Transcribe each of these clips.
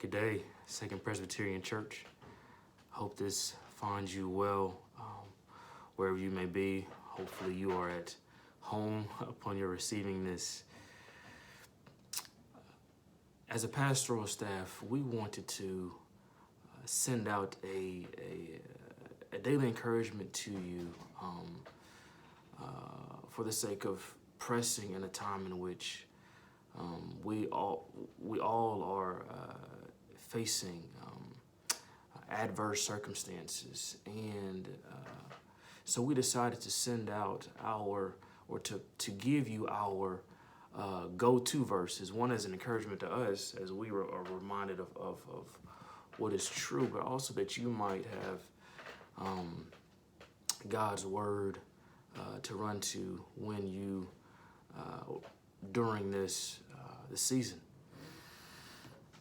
Good day, Second Presbyterian Church. Hope this finds you well wherever you may be. Hopefully you are at home upon your receiving this. As a pastoral staff, we wanted to send out a daily encouragement to you for the sake of pressing in a time in which we all are facing adverse circumstances, and so we decided to send out to give you our go-to verses. One as an encouragement to us as we are reminded of what is true, but also that you might have God's word to run to when you during this season.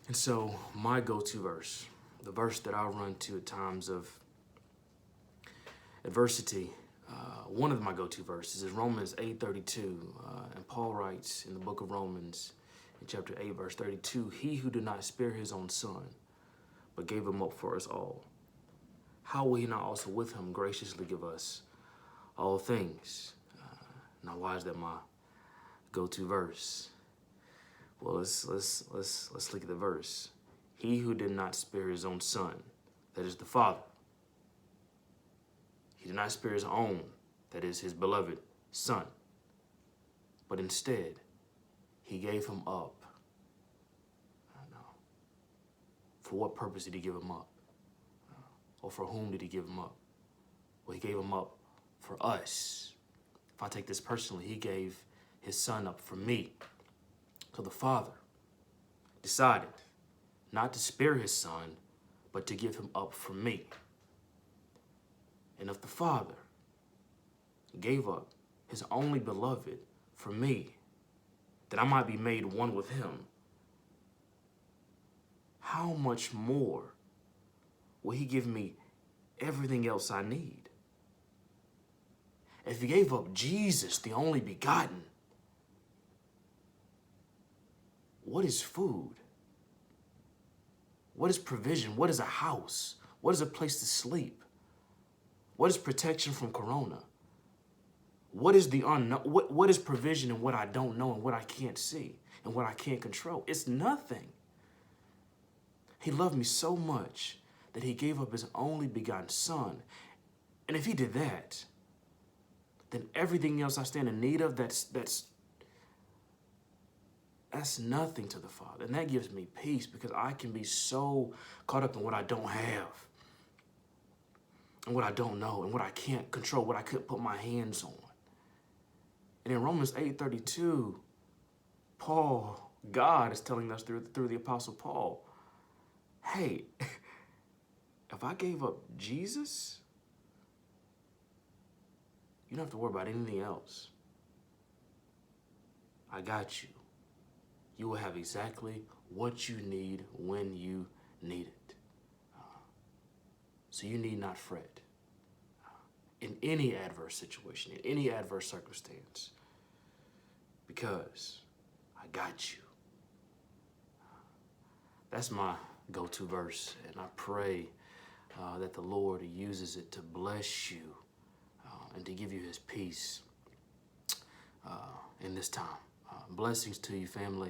And so my go-to verse, the verse that I run to at times of adversity, one of my go-to verses is Romans 8:32, and Paul writes in the book of Romans in chapter 8 verse 32, "He who did not spare his own son, but gave him up for us all, how will he not also with him graciously give us all things?" Now why is that my go-to verse? Well, let's look at the verse. He who did not spare his own son, that is the Father. He did not spare his own, that is his beloved Son. But instead, he gave him up. I don't know. For what purpose did he give him up? Or for whom did he give him up? Well, he gave him up for us. If I take this personally, he gave his son up for me. So the Father decided not to spare his son, but to give him up for me. And if the Father gave up his only beloved for me, that I might be made one with him, how much more will he give me everything else I need? If he gave up Jesus, the only begotten, what is food? What is provision? What is a house? What is a place to sleep? What is protection from corona? What is the unknown? What is provision in what I don't know and what I can't see and what I can't control? It's nothing. He loved me so much that he gave up his only begotten son. And if he did that, then everything else I stand in need of, that's nothing to the Father. And that gives me peace, because I can be so caught up in what I don't have and what I don't know and what I can't control, what I couldn't put my hands on. And in Romans 8:32, God is telling us through the Apostle Paul, hey, if I gave up Jesus, you don't have to worry about anything else. I got you. You will have exactly what you need when you need it. So you need not fret in any adverse situation, in any adverse circumstance, because I got you. That's my go-to verse, and I pray that the Lord uses it to bless you and to give you his peace in this time. Blessings to you, family.